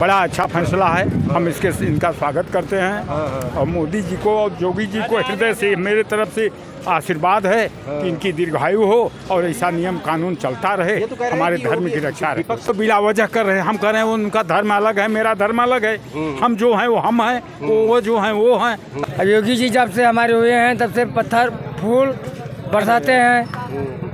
बड़ा अच्छा फैसला है, हम इनका स्वागत करते हैं। और मोदी जी को और योगी जी को हृदय से मेरे तरफ से आशीर्वाद है कि इनकी दीर्घायु हो और ऐसा नियम कानून चलता रहे, हमारे धर्म की रक्षा रहे। तो बिला वजह कर रहे हैं, हम कर रहे हैं उनका धर्म अलग है, मेरा धर्म अलग है। हम जो हैं वो हम हैं, वो जो हैं वो हैं। योगी जी जब से हमारे हुए हैं तब से पत्थर फूल बरसाते हैं।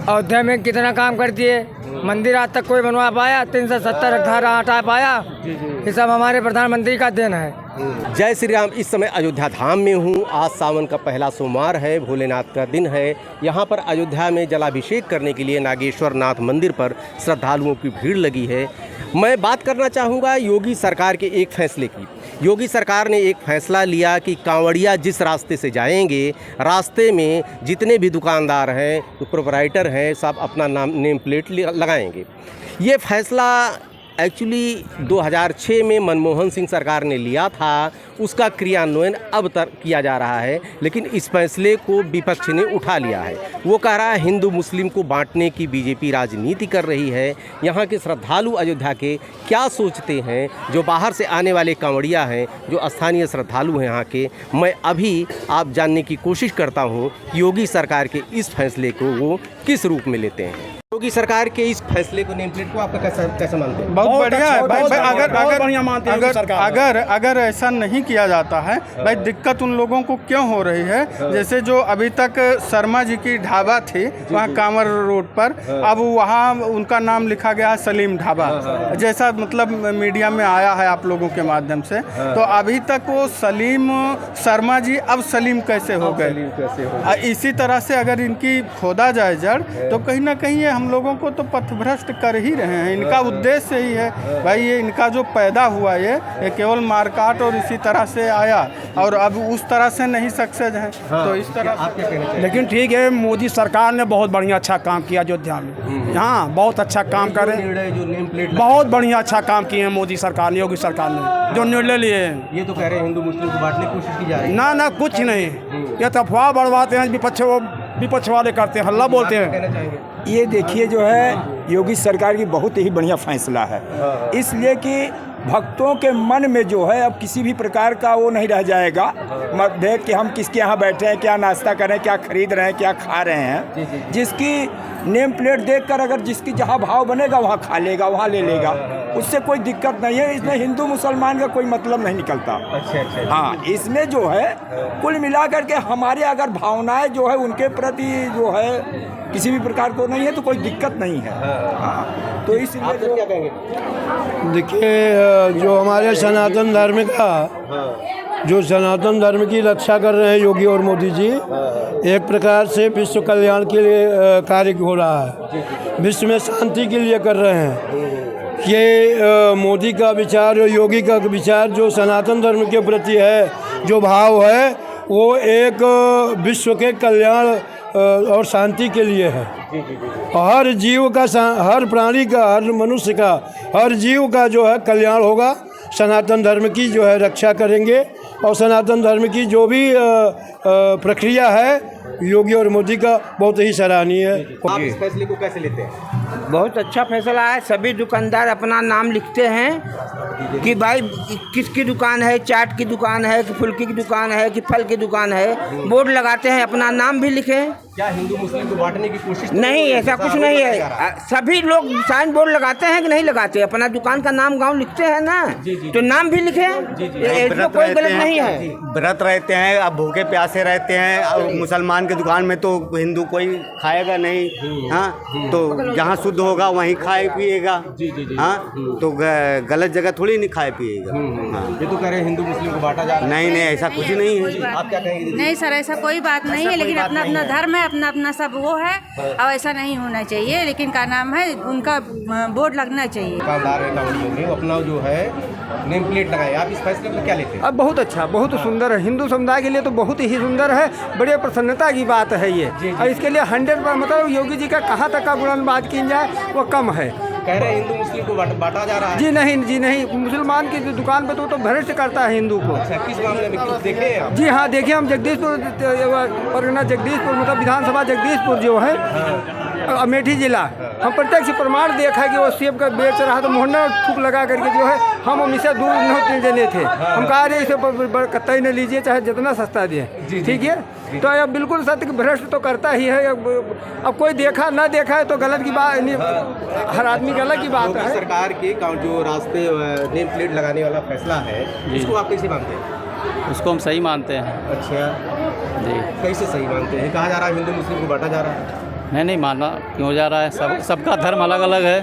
अयोध्या में कितना काम कर दिए, मंदिर आज तक कोई बनवा पाया, 370 धारा हटा पाया। ये सब हमारे प्रधानमंत्री का देन है। जय श्री राम। इस समय अयोध्या धाम में हूँ। आज सावन का पहला सोमवार है, भोलेनाथ का दिन है। यहाँ पर अयोध्या में जलाभिषेक करने के लिए नागेश्वर नाथ मंदिर पर श्रद्धालुओं की भीड़ लगी है। मैं बात करना चाहूँगा योगी सरकार के एक फैसले की। योगी सरकार ने एक फैसला लिया कि कांवड़िया जिस रास्ते से जाएंगे, रास्ते में जितने भी दुकानदार हैं, प्रोपराइटर हैं, सब अपना नेम प्लेट लगाएंगे। ये फैसला एक्चुअली 2006 में मनमोहन सिंह सरकार ने लिया था, उसका क्रियान्वयन अब तक किया जा रहा है, लेकिन इस फैसले को विपक्ष ने उठा लिया है। वो कह रहा है हिंदू मुस्लिम को बांटने की बीजेपी राजनीति कर रही है। यहाँ के श्रद्धालु अयोध्या के क्या सोचते हैं, जो बाहर से आने वाले कांवड़िया हैं, जो स्थानीय श्रद्धालु हैं यहाँ के, मैं अभी आप जानने की कोशिश करता हूँ कि योगी सरकार के इस फैसले को वो किस रूप में लेते हैं। योगी सरकार के इस फैसले को, नेम प्लेट को आप कैसा मानते हैं? बहुत बढ़िया है भाई। अगर अगर ऐसा नहीं किया जाता है भाई, दिक्कत उन लोगों को क्यों हो रही है? जैसे जो अभी तक शर्मा जी की ढाबा थी वहाँ कांवर रोड पर, अब वहाँ उनका नाम लिखा गया है सलीम ढाबा, जैसा मतलब मीडिया में आया है आप लोगों के माध्यम से। तो अभी तक वो सलीम शर्मा जी अब सलीम कैसे हो गए? इसी तरह से अगर इनकी खोदा जाए जड़, तो कहीं ना कहीं ये हम लोगों को तो पथभ्रष्ट कर ही रहे हैं। इनका उद्देश्य ही है भाई, ये इनका जो पैदा हुआ ये केवल मारकाट और इसी तरह से आया, और अब उस तरह से नहीं सक्सेस है। तो इस तरह लेकिन ठीक है, मोदी सरकार ने बहुत बढ़िया अच्छा काम किया अयोध्या में। हाँ, बहुत अच्छा काम करे, जो नेम प्लेट बहुत बढ़िया अच्छा काम किए हैं मोदी सरकार ने, योगी सरकार ने जो निर्णय लिए हैं। ये तो कह रहे हैं हिंदू मुस्लिम को बांटने की कोशिश की जा रही है। ना कुछ नहीं, ये तो अफवाह बढ़वाते हैं, विपक्ष वाले करते हैं, हल्ला बोलते हैं। ये देखिए जो है योगी सरकार की बहुत ही बढ़िया फैसला है, इसलिए कि भक्तों के मन में जो है अब किसी भी प्रकार का वो नहीं रह जाएगा मतभेद कि हम किसके यहाँ बैठे हैं, क्या नाश्ता करें, क्या खरीद रहे हैं, क्या खा रहे हैं। जिसकी नेम प्लेट देखकर अगर जिसकी जहाँ भाव बनेगा वहाँ खा लेगा, वहाँ ले लेगा, उससे कोई दिक्कत नहीं है। इसमें हिंदू मुसलमान का कोई मतलब नहीं निकलता। अच्छा। हाँ, इसमें जो है कुल मिलाकर के हमारे अगर भावनाएं जो है उनके प्रति जो है किसी भी प्रकार को नहीं है, तो कोई दिक्कत नहीं है। हाँ, तो इसलिए क्या कहेंगे? देखिए, जो हमारे सनातन धर्म का, जो सनातन धर्म की रक्षा कर रहे हैं योगी और मोदी जी, एक प्रकार से विश्व कल्याण के लिए कार्य हो रहा है, विश्व में शांति के लिए कर रहे हैं। ये मोदी का विचार और योगी का विचार जो सनातन धर्म के प्रति है, जो भाव है, वो एक विश्व के कल्याण और शांति के लिए है। हर जीव का, हर प्राणी का, हर मनुष्य का, हर जीव का जो है कल्याण होगा। सनातन धर्म की जो है रक्षा करेंगे, और सनातन धर्म की जो भी प्रक्रिया है योगी और मोदी का बहुत ही सराहनीय है। आप इस फैसले को कैसे लेते हैं? बहुत अच्छा फैसला है। सभी दुकानदार अपना नाम लिखते हैं कि भाई किसकी दुकान है, चाट की दुकान है कि फुल्की की दुकान है कि फल की दुकान है, बोर्ड लगाते हैं, अपना नाम भी लिखें। क्या हिंदू मुस्लिम को बांटने की कोशिश नहीं, ऐसा कुछ नहीं है। सभी लोग साइन बोर्ड लगाते हैं कि नहीं लगाते, अपना दुकान का नाम गांव लिखते हैं ना, तो नाम भी लिखें, इसमें कोई गलत नहीं है। व्रत रहते हैं, अब भूखे प्यासे रहते हैं। मुसलमान की दुकान में तो हिंदू कोई खाएगा नहीं। हाँ, तो जहाँ शुद्ध होगा वहीं खाए पिएगा। हाँ, तो गलत जगह थोड़ी नहीं खाए पिएगा। हाँ, ये तो कह रहे हैं हिंदू मुस्लिम को बांटा जा रहा है। नहीं, ऐसा कुछ नहीं है। आप क्या कहेंगे? नहीं सर, ऐसा कोई बात नहीं है, लेकिन अपना अपना धर्म है, अपना अपना सब वो है, और ऐसा नहीं होना चाहिए। लेकिन क्या नाम है, उनका बोर्ड लगना चाहिए। दुकानदार में अपना जो है नेम प्लेट लगाए, आप इस फैसले को क्या लेते हैं? अब बहुत अच्छा, बहुत सुंदर है, हिंदू समुदाय के लिए तो बहुत ही सुंदर है, बड़े प्रसन्नता की बात है ये। और इसके लिए 100 मतलब योगी जी का कहाँ तक का बुलंदबाज की जाए वो कम है। कह रहे हैं हिंदू मुस्लिम को बांटा जा रहा है। जी नहीं, मुसलमान की दुकान पे तो भ्रष्ट करता है हिंदू को। अच्छा, किस मामले में कुछ देखे आप? जी हाँ, देखिए हम जगदीशपुर, परगना जगदीशपुर, मतलब विधानसभा जगदीशपुर जो है, अमेठी जिला, हम प्रत्यक्ष प्रमाण देखा कि वो सेब का बेच रहा तो मोहना थूक लगा करके जो है हम उनसे दूर नहीं देने थे। हम कहा रहे इसे कतई न लीजिए चाहे जितना सस्ता दिए, ठीक है। तो अब बिल्कुल सत्य भ्रष्ट तो करता ही है। अब कोई देखा ना देखा है तो गलत की बात, हर आदमी गलत की बात है। सरकार के जो रास्ते नेम प्लेट लगाने वाला फैसला है इसको आप कैसे मानते हैं? उसको हम सही मानते हैं। अच्छा जी, कैसे सही मानते हैं? कहा जा रहा है हिंदू मुस्लिम को बांटा जा रहा है। मैं नहीं मानना क्यों जा रहा है, सबका धर्म अलग अलग है।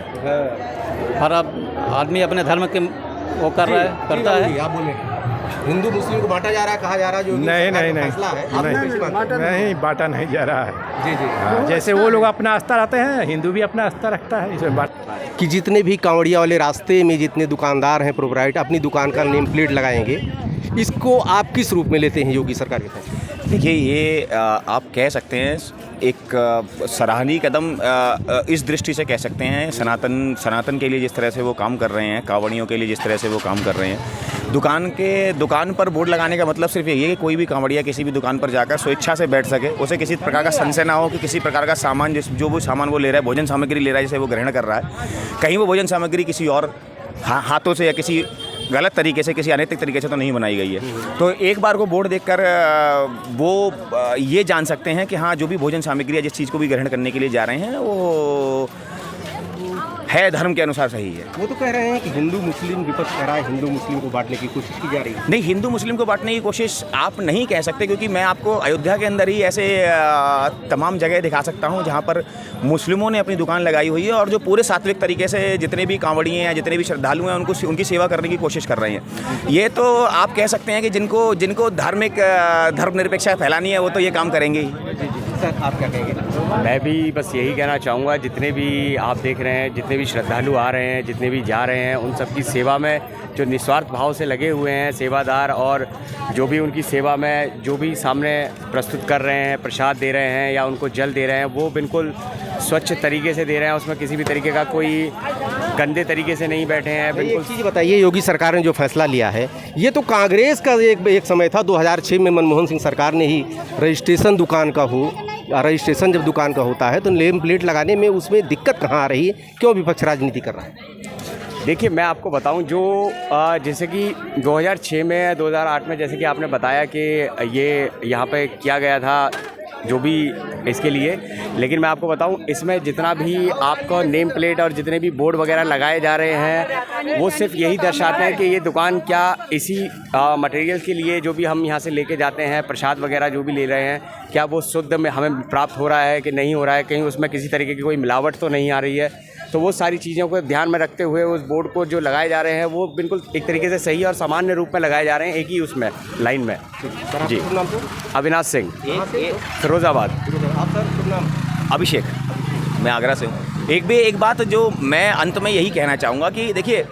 हर आदमी अपने धर्म के वो कर रहा है, करता है। आप बोले हिंदू मुस्लिम को बांटा जा रहा है, कहा जा रहा है जो नहीं फैसला है आप कैसे मानते हैं? नहीं, बांटा नहीं जा रहा है। जी जी जैसे वो लोग अपना आस्था रखते हैं, हिंदू भी अपना आस्था रखता है, इसमें बात कि जितने भी कांवड़िया वाले रास्ते में जितने दुकानदार हैं प्रोपराइटर अपनी दुकान का नेम प्लेट लगाएंगे, इसको आप किस रूप में लेते हैं योगी सरकार के फैसले? देखिए, ये आप कह सकते हैं एक सराहनीय कदम इस दृष्टि से कह सकते हैं। सनातन के लिए जिस तरह से वो काम कर रहे हैं, कांवड़ियों के लिए जिस तरह से वो काम कर रहे हैं, दुकान पर बोर्ड लगाने का मतलब सिर्फ यही है कि कोई भी कांवड़िया किसी भी दुकान पर जाकर स्वेच्छा से बैठ सके, उसे किसी प्रकार का संशय ना हो कि किसी प्रकार का सामान जो वो सामान वो ले रहा है, भोजन सामग्री ले रहा है जिसे वो ग्रहण कर रहा है, कहीं वो भोजन सामग्री किसी और हाथों से या किसी गलत तरीके से, किसी अनैतिक तरीके से तो नहीं बनाई गई है। तो एक बार को बोर्ड देखकर वो ये जान सकते हैं कि हाँ, जो भी भोजन सामग्री है, जिस चीज़ को भी ग्रहण करने के लिए जा रहे हैं, वो है धर्म के अनुसार सही है। वो तो कह रहे हैं कि हिंदू मुस्लिम विपक्ष कह रहा है हिंदू मुस्लिम को बांटने की कोशिश की जा रही है। नहीं, हिंदू मुस्लिम को बांटने की कोशिश आप नहीं कह सकते, क्योंकि मैं आपको अयोध्या के अंदर ही ऐसे तमाम जगह दिखा सकता हूं जहां पर मुस्लिमों ने अपनी दुकान लगाई हुई है और जो पूरे सात्विक तरीके से जितने भी कांवड़िए हैं, जितने भी श्रद्धालु हैं, उनकी सेवा करने की कोशिश कर रहे हैं। ये तो आप कह सकते हैं कि जिनको धर्मनिरपेक्षता फैलानी है वो तो ये काम करेंगे ही। सर, आप क्या कहेंगे? मैं भी बस यही कहना चाहूँगा, जितने भी आप देख रहे हैं, जितने भी श्रद्धालु आ रहे हैं, जितने भी जा रहे हैं, उन सबकी सेवा में जो निस्वार्थ भाव से लगे हुए हैं सेवादार, और जो भी उनकी सेवा में जो भी सामने प्रस्तुत कर रहे हैं, प्रसाद दे रहे हैं या उनको जल दे रहे हैं, वो बिल्कुल स्वच्छ तरीके से दे रहे हैं। उसमें किसी भी तरीके का कोई गंदे तरीके से नहीं बैठे हैं। बिल्कुल। एक चीज़ बताइए, योगी सरकार ने जो फैसला लिया है, ये तो कांग्रेस का एक समय था। 2006 में मनमोहन सिंह सरकार ने ही रजिस्ट्रेशन रजिस्ट्रेशन जब दुकान का होता है तो नेम प्लेट लगाने में उसमें दिक्कत कहाँ आ रही है? क्यों विपक्ष राजनीति कर रहा है? देखिए, मैं आपको बताऊं, जो जैसे कि 2006 में 2008 में जैसे कि आपने बताया कि ये यहाँ पे किया गया था जो भी इसके लिए, लेकिन मैं आपको बताऊं, इसमें जितना भी आपको नेम प्लेट और जितने भी बोर्ड वगैरह लगाए जा रहे हैं, वो सिर्फ यही दर्शाते हैं कि ये दुकान क्या इसी मटेरियल के लिए जो भी हम यहाँ से लेके जाते हैं, प्रसाद वगैरह जो भी ले रहे हैं, क्या वो शुद्ध में हमें प्राप्त हो रहा है कि नहीं हो रहा है, कहीं उसमें किसी तरीके की कोई मिलावट तो नहीं आ रही है। तो वो सारी चीज़ों को ध्यान में रखते हुए उस बोर्ड को जो लगाए जा रहे हैं वो बिल्कुल एक तरीके से सही और सामान्य रूप में लगाए जा रहे हैं, एक ही उसमें लाइन में। जी, अविनाश सिंह, फिरोजाबाद। आप सर नाम? अभिषेक, मैं आगरा से हूँ। एक बात जो मैं अंत में यही कहना चाहूँगा कि देखिए,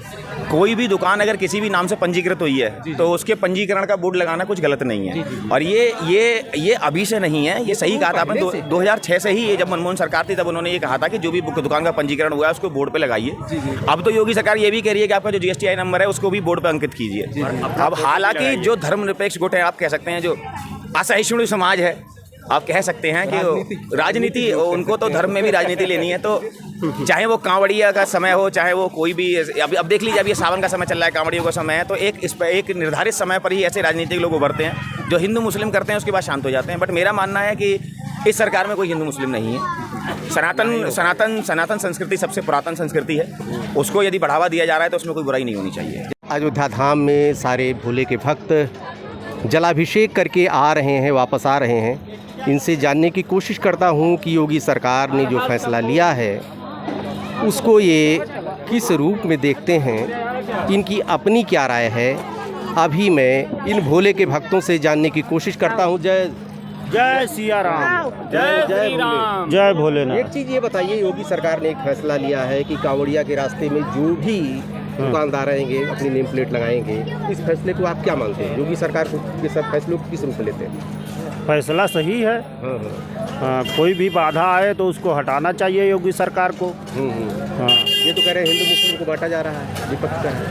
कोई भी दुकान अगर किसी भी नाम से पंजीकृत हुई है तो उसके पंजीकरण का बोर्ड लगाना कुछ गलत नहीं है। और ये अभी से नहीं है, ये सही कहा था आपने, 2006 से ही, ये जब मनमोहन सरकार थी तब उन्होंने ये कहा था कि जो भी दुकान का पंजीकरण हुआ है उसको बोर्ड पे लगाइए। अब तो योगी सरकार ये भी कह रही है कि आपका जो GSTI नंबर है उसको भी बोर्ड पे अंकित कीजिए। अब हालांकि जो धर्मनिरपेक्ष गुट है, आप कह सकते हैं, जो असहिष्णु समाज है, आप कह सकते हैं कि राजनीति, उनको तो धर्म में भी राजनीति लेनी है, तो चाहे वो कांवड़िया का समय हो, चाहे वो कोई भी, अब देख लीजिए, अब ये सावन का समय चल रहा है, कांवड़ियों का समय है, तो एक निर्धारित समय पर ही ऐसे राजनीतिक लोग उभरते हैं जो हिंदू मुस्लिम करते हैं, उसके बाद शांत हो जाते हैं। बट मेरा मानना है कि इस सरकार में कोई हिंदू मुस्लिम नहीं है। सनातन संस्कृति सबसे पुरातन संस्कृति है, उसको यदि बढ़ावा दिया जा रहा है तो उसमें कोई बुराई नहीं होनी चाहिए। अयोध्या धाम में सारे भोले के भक्त जलाभिषेक करके आ रहे हैं, वापस आ रहे हैं। इनसे जानने की कोशिश करता हूं कि योगी सरकार ने जो फैसला लिया है उसको ये किस रूप में देखते हैं, इनकी अपनी क्या राय है। अभी मैं इन भोले के भक्तों से जानने की कोशिश करता हूं। जय सिया राम, जय श्री राम, जय भोलेनाथ। एक चीज़ ये बताइए, योगी सरकार ने एक फैसला लिया है कि कांवड़िया के रास्ते में जो भी दुकानदार रहेंगे अपनी नेम प्लेट लगाएंगे, इस फैसले को आप क्या मानते हैं? योगी सरकार के सब फैसलों को किस रूप में लेते हैं? फैसला सही है। कोई भी बाधा आए तो उसको हटाना चाहिए योगी सरकार को। हाँ, ये तो कह रहे हैं हिंदू मुस्लिम को बांटा जा रहा है, विपक्ष का है।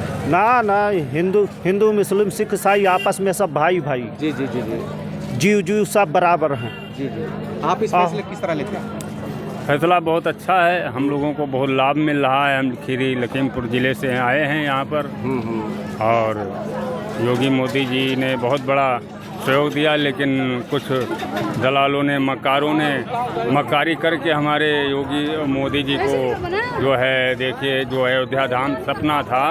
ना, हिंदू मुस्लिम सिख ईसाई आपस में सब भाई। जी जी जी जी, जीव सब बराबर हैं। जी जी। आप इस फैसले किस तरह लेते हैं? फैसला बहुत अच्छा है, हम लोगों को बहुत लाभ मिल रहा है। हम खीरी लखीमपुर ज़िले से आए हैं यहाँ पर, और योगी मोदी जी ने बहुत बड़ा सहयोग दिया, लेकिन कुछ दलालों ने, मक्कारों ने मक्कारी करके हमारे योगी मोदी जी को जो है, देखिए जो अयोध्या धाम सपना था,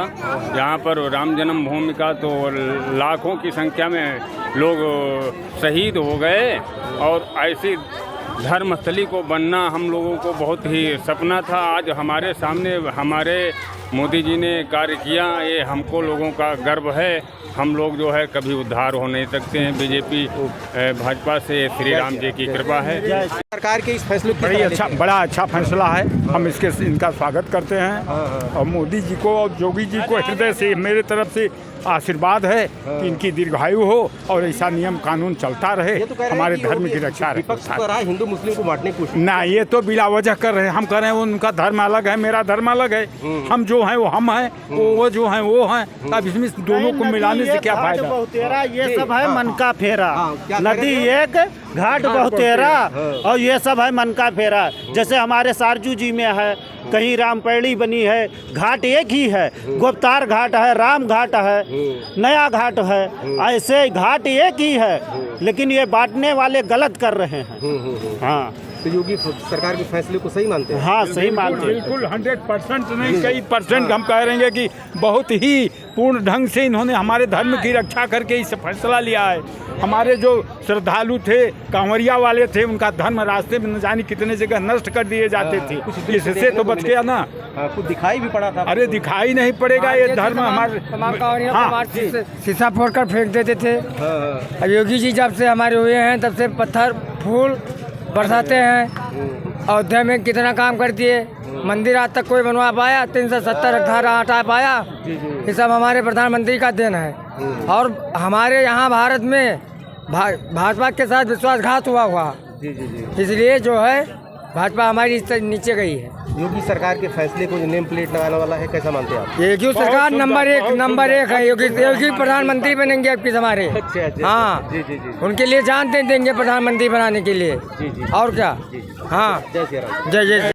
यहाँ पर राम जन्मभूमि का, तो लाखों की संख्या में लोग शहीद हो गए, और ऐसी धर्मस्थली को बनना हम लोगों को बहुत ही सपना था। आज हमारे सामने हमारे मोदी जी ने कार्य किया, ये हमको लोगों का गर्व है। हम लोग जो है कभी उद्धार हो नहीं सकते हैं, बीजेपी भाजपा से श्री राम जी की कृपा है। सरकार के इस फैसले को बड़ा अच्छा फैसला है, हम इनका स्वागत करते हैं, और मोदी जी को और योगी जी को हृदय से मेरे तरफ से आशीर्वाद है कि इनकी दीर्घायु हो और ऐसा नियम कानून चलता रहे, हमारे धर्म की रक्षा रहे। हिंदू मुस्लिम को बांटने की कोशिश ना, ये तो बिला वजह कर रहे हैं। हम कर रहे हैं उनका धर्म अलग है, मेरा धर्म अलग है, हम जो हैं वो हम हैं, वो जो हैं वो हैं। अब इसमें दोनों को मिलाने से क्या फायदा? बहुतेरा ये सब है मन का फेरा, नदी एक घाट बहुतेरा, और ये सब है मन का फेरा। जैसे हमारे सारजू जी में है, कहीं रामपैड़ी बनी है, घाट एक ही है, गुप्तार घाट है, राम घाट है, नया घाट है, ऐसे घाट एक ही है, लेकिन ये बांटने वाले गलत कर रहे हैं। हाँ, तो योगी सरकार के फैसले को सही मानते हैं? हाँ, सही मानते हैं। बिल्कुल 100% नहीं, कई परसेंट हम कह रहे हैं कि बहुत ही पूर्ण ढंग से इन्होंने हमारे धर्म की रक्षा करके इस फैसला लिया है। हमारे जो श्रद्धालु थे, कांवरिया वाले थे, उनका धर्म रास्ते में न जाने कितने जगह नष्ट कर दिए जाते थे, इससे तो बच गया ना। कुछ दिखाई भी पड़ा था? अरे दिखाई नहीं पड़ेगा, ये धर्म हमारे शीशा फोड़ कर फेंक देते थे। अब योगी जी जब से हमारे हुए हैं तब से पत्थर फूल बरसाते हैं। अयोध्या में कितना काम कर दिए, मंदिर आज तक कोई बनवा पाया, 370 घर हटा पाया, ये सब हमारे प्रधानमंत्री का देन है। और हमारे यहाँ भारत में भाजपा के साथ विश्वासघात हुआ, इसलिए जो है भाजपा हमारी नीचे गई है। योगी सरकार के फैसले को जो नेम प्लेट लगाने वाला है, कैसा मानते हैं आप? योगी सरकार नंबर एक है। योगी प्रधानमंत्री बनेंगे अब किस हमारे। हाँ, उनके लिए जान दे देंगे प्रधानमंत्री बनाने के लिए, और क्या। हाँ, जय श्री राम। जय जय।